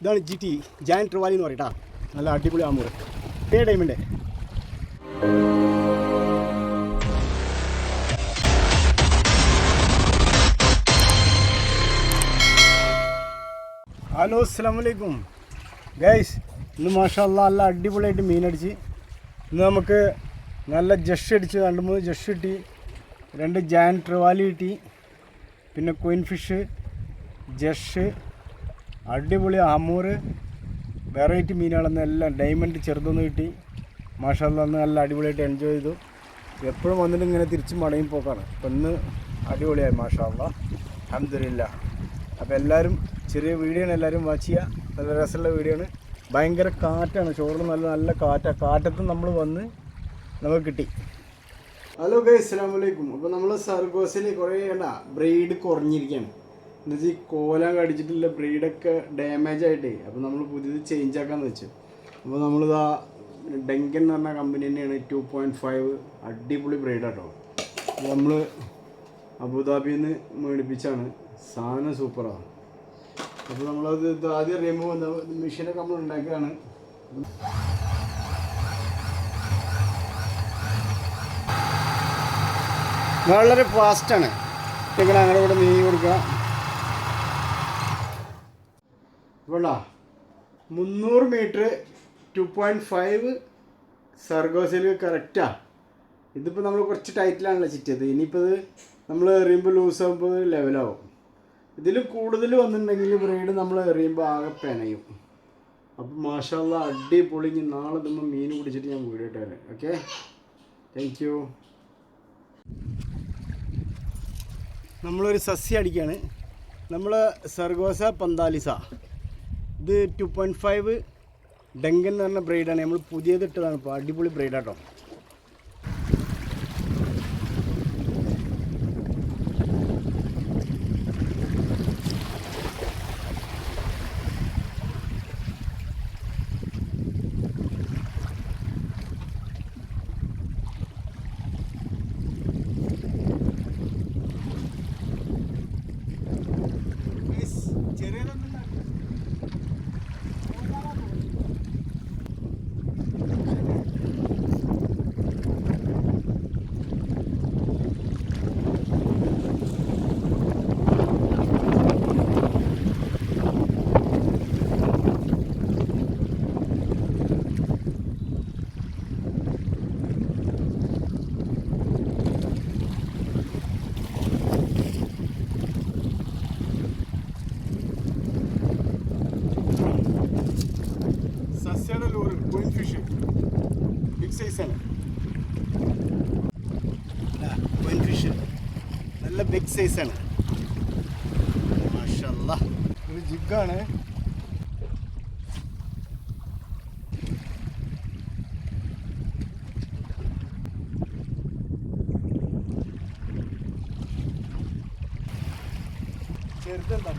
ഇതാണ് GT giant ട്രിവാലി എന്ന് പറയട്ടാ. നല്ല അടിപൊളി ആമൂർ പേ ഡയമണ്ട്. ഹലോ അസ്സലാമു അലൈക്കും ഗൈസ്. ഇന്ന് മാഷാ അല്ലാ നല്ല അടിപൊളിയായിട്ട് മീനടിച്ച്. ഇന്ന് നമുക്ക് നല്ല ജഷ് അടിച്ച് 2-3 ജഷ് കിട്ടി, 2 ജയൻറ്റ് ട്രിവാലി കിട്ടി, പിന്നെ ക്വീൻ ഫിഷ്, ജഷ്, അടിപൊളി ആമൂർ, വെറൈറ്റി മീനുകളെന്ന് എല്ലാം ഡയമണ്ട് ചെറുതൊന്ന് കിട്ടി. മാഷാ അല്ലാ അന്ന് നല്ല അടിപൊളിയായിട്ട് എൻജോയ് ചെയ്തു. എപ്പോഴും വന്നിട്ട് ഇങ്ങനെ തിരിച്ച് മടങ്ങി പോക്കാണ്. അപ്പം ഇന്ന് അടിപൊളിയായി മാഷാ അല്ലാ അൽഹംദുലില്ലാഹ്. അപ്പോൾ എല്ലാവരും ചെറിയ വീഡിയോ ആണ്, എല്ലാവരും വാച്ച് ചെയ്യുക. നല്ല രസമുള്ള വീഡിയോ ആണ്. ഭയങ്കര കാറ്റാണ്, ഷോറിൽ നല്ല നല്ല കാറ്റാണ്. കാറ്റത്ത് നമ്മൾ വന്ന് നമുക്ക് കിട്ടി. ഹലോ ഗൈസ്, അസ്സലാമു അലൈക്കും. അപ്പോൾ നമ്മൾ സർഗോസിൽ കുറേ ബ്രീഡ് കുറഞ്ഞിരിക്കുകയാണ്. എന്നുവെച്ചാൽ ഈ കോലാൻ കടിച്ചിട്ടുള്ള ബ്രീഡൊക്കെ ഡാമേജ് ആയിട്ടേ. അപ്പോൾ നമ്മൾ പുതിയത് ചേഞ്ച് ആക്കാമെന്ന് വെച്ചു. അപ്പോൾ നമ്മളിതാ ഡെങ്കൻ എന്ന് പറഞ്ഞ കമ്പനി തന്നെയാണ് 2.5 അടിപൊളി ബ്രീഡാട്ടോ. നമ്മൾ അബുദാബിയിൽ നിന്ന് മേടിപ്പിച്ചാണ്. സാധനം സൂപ്പറാണ്. അപ്പോൾ നമ്മളത് ഇത് ആദ്യം റിമൂവ് മെഷീനൊക്കെ നമ്മൾ ഉണ്ടാക്കിയതാണ്. വളരെ ഫാസ്റ്റാണ്. ഇങ്ങനെ അങ്ങനെ കൂടെ നീങ്ങി കൊടുക്കുക. വേണ്ട 300 മീറ്റർ 2.5 സർഗോസിൽ കറക്റ്റാണ്. ഇതിപ്പോൾ നമ്മൾ കുറച്ച് ടൈറ്റിലാണല്ലോ ചിറ്റത്. ഇനിയിപ്പോൾ ഇത് നമ്മൾ എറിയുമ്പോൾ ലൂസ് ആകുമ്പോൾ ലെവലാവും. ഇതിൽ കൂടുതൽ വന്നിട്ടുണ്ടെങ്കിൽ ബ്രീഡ് നമ്മൾ എറിയുമ്പോൾ ആകെ പെനയും. അപ്പം മാഷാ അല്ലാ അടിപൊളി. നാളെ ഇതുമ്പോൾ മീൻ പിടിച്ചിട്ട് ഞാൻ വീഡിയോ ഇട്ട് തരാം. Okay, thank you. നമ്മളൊരു സസ്യ അടിക്കുകയാണ്. നമ്മൾ സർഗോസ പന്താലിസ, ഇത് 2.5 ഡെങ്കൻ എന്ന് പറഞ്ഞ ബ്രീഡാണ്. നമ്മൾ പുതിയത് ഇട്ടതാണ്. ഇപ്പോൾ അടിപൊളി ബ്രീഡാട്ടോ. സസ്യയുടെ ലൂറ് ക്വീൻ ഫിഷ് ബിഗ് സൈസാണ്. ക്വീൻ ഫിഷ് നല്ല ബിഗ് സൈസാണ്. മാഷാ അല്ലാ. ഒരു ജിഗാണ്. ചെറുതെന്താ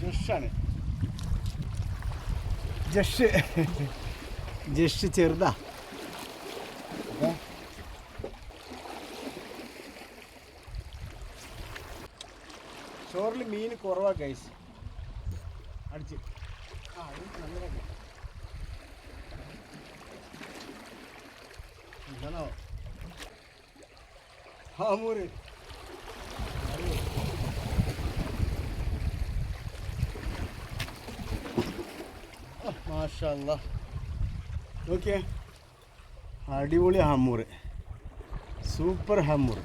ജഷാണ്. ജഷ് ചെറുതാ. ഷോറിൽ മീൻ കുറവാ ഗൈസ്. അടിച്ച് എന്താണോ ആമൂര്. മാഷാ അല്ലാ നോക്കിയേ, അടിപൊളി ഹമ്മൂർ, സൂപ്പർ ഹമ്മൂർ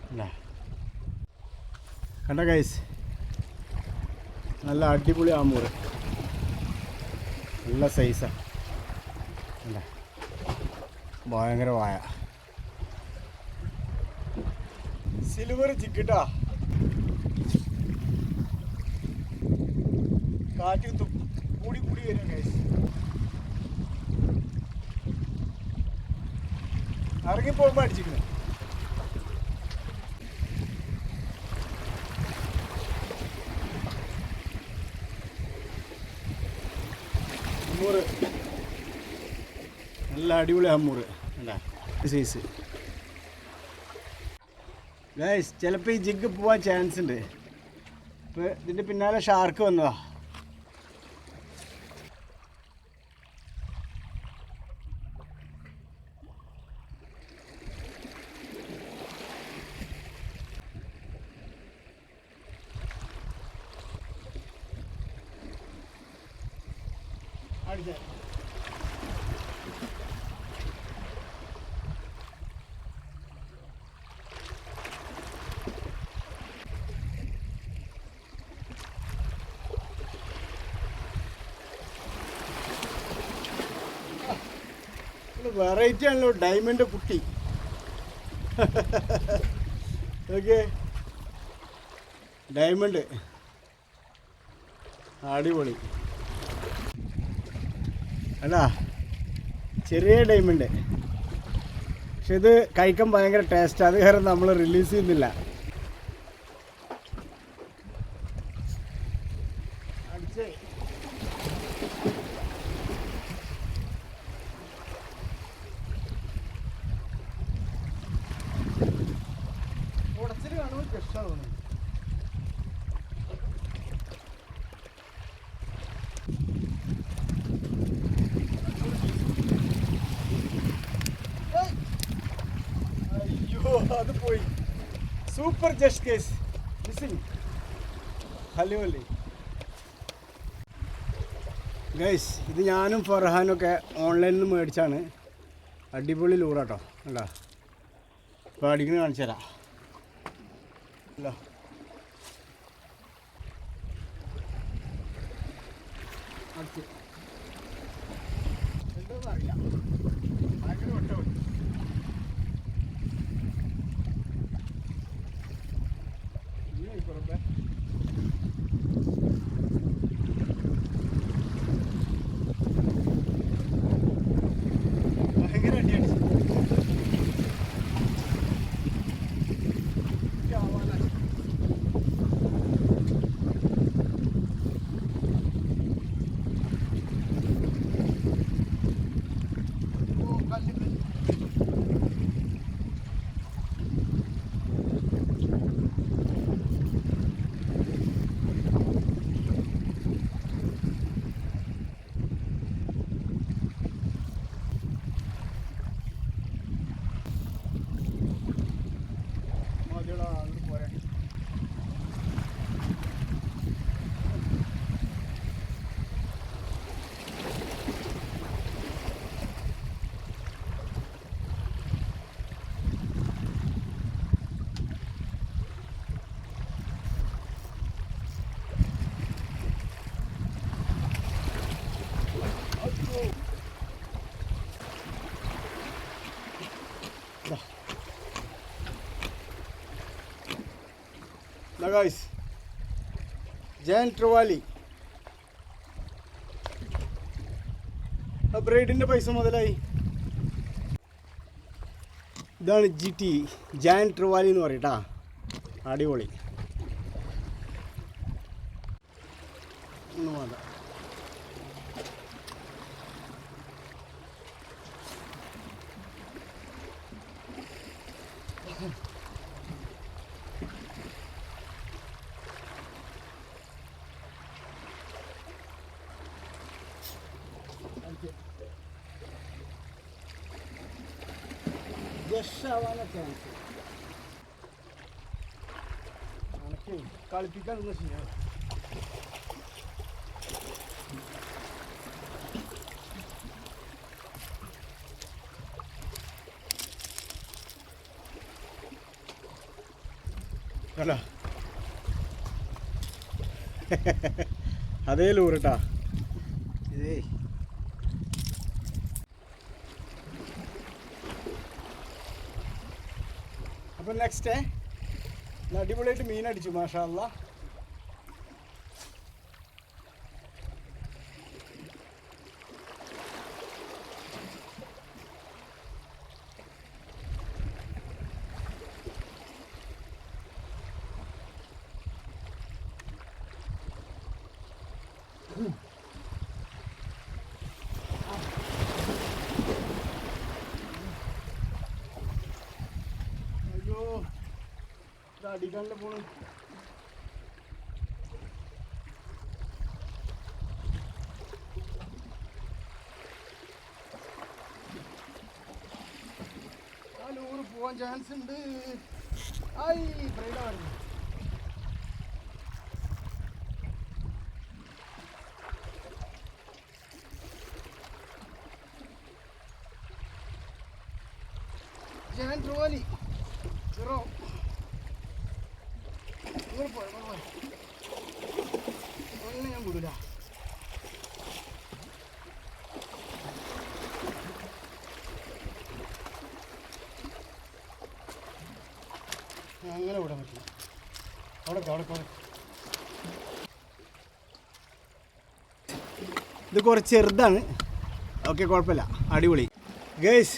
അല്ല. കണ്ട ഗൈസ്, നല്ല അടിപൊളി ഹമ്മൂർ, നല്ല സൈസാണ് അല്ല, ഭയങ്കര വായ. സിൽവർ ജിഗിട്ടാ. കാറ്റ് കൂടി കൂടി വരും ഗൈസ്. ഇറങ്ങിപ്പോകുമ്പോൾ അടിച്ചിരിക്കുന്നു. നല്ല അടിപൊളി ഹമ്മൂറ് അല്ല സൈസ്. ഗൈസ് ചിലപ്പോൾ ഈ ജിഗ് പോവാൻ ചാൻസ് ഉണ്ട്. ഇപ്പോൾ ഇതിൻ്റെ പിന്നാലെ ഷാർക്ക് വന്നതാ. വെറൈറ്റി ആണല്ലോ ഡയമണ്ട് കുട്ടി. ഓക്കെ ഡയമണ്ട് അടിപൊളി അല്ല ചെറിയ ഡയമണ്ട്. പക്ഷെ ഇത് കഴിക്കാൻ ഭയങ്കര ടേസ്റ്റ്. അത് കാരണം നമ്മൾ റിലീസ് ചെയ്യുന്നില്ല. ഉടച്ചിൽ കാണുമ്പോൾ പ്രശ്നമാണ്. അയ്യോ അത് പോയി. Super just case missing. Hello അല്ലേ ഗൈസ്, ഇത് ഞാനും ഫർഹാനൊക്കെ ഓൺലൈനിൽ നിന്ന് മേടിച്ചാണ്. അടിപൊളി ലൂറാട്ടോ അല്ല. ഇപ്പോൾ അടിക്കുന്ന കാണിച്ചു തരാം അല്ലോ. അടുത്ത് എന്താണെന്ന് അറിയില്ല, ഭയങ്കര ഒട്ട പുറപ്പേ. ഭയങ്കര അടിയാണ്. ഗൈസ് ജയന്റ് ട്രിവാലി ബ്രൈഡിൻ്റെ പൈസ മുതലായി. ഇതാണ് GT ജയന്റ് ട്രിവാലി എന്ന് പറയട്ടാ. അടിപൊളി. ഒന്നും വേണ്ട. ജഷാവാന ചാൻസ്. എനിക്ക് കളിപ്പിക്കാനൊന്നും ശരിയാണ്. അല്ല അതേ ലൂറിട്ടാ ഇതേ. അപ്പം നെക്സ്റ്റ് അടിപൊളിയായിട്ട് മീൻ അടിച്ചു മാഷാ അല്ലാ. അടിക്കാനുള്ള പോണു. ആ ലൂറ് പോവാൻ ചാൻസ് ഉണ്ട്. ആയി ഫ്രൈഡാ പറഞ്ഞു. ഞാൻ ട്രോലി ചെറോ ഞാൻ വിടൂല. അങ്ങനെ വിടാൻ പറ്റില്ല. അവിടെ ഇത് കുറച്ച് ചെറുതാണ്. ഓക്കെ, കുഴപ്പമില്ല, അടിപൊളി ഗൈസ്.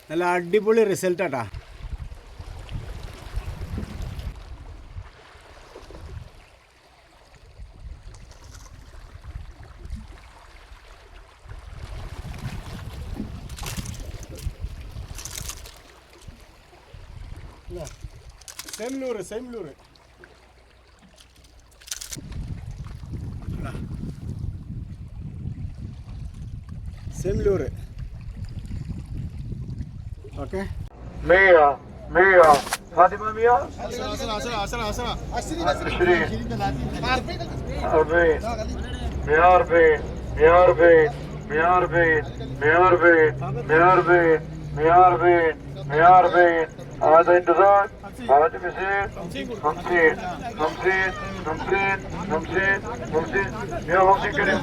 നല്ല അടിപൊളി റിസൾട്ടാട്ടാ. സെയിം ലൂറ് اوكي 100 فاطمه 100 10 20 40 140 هذا انتظار هذا بيصير 50 150 كريم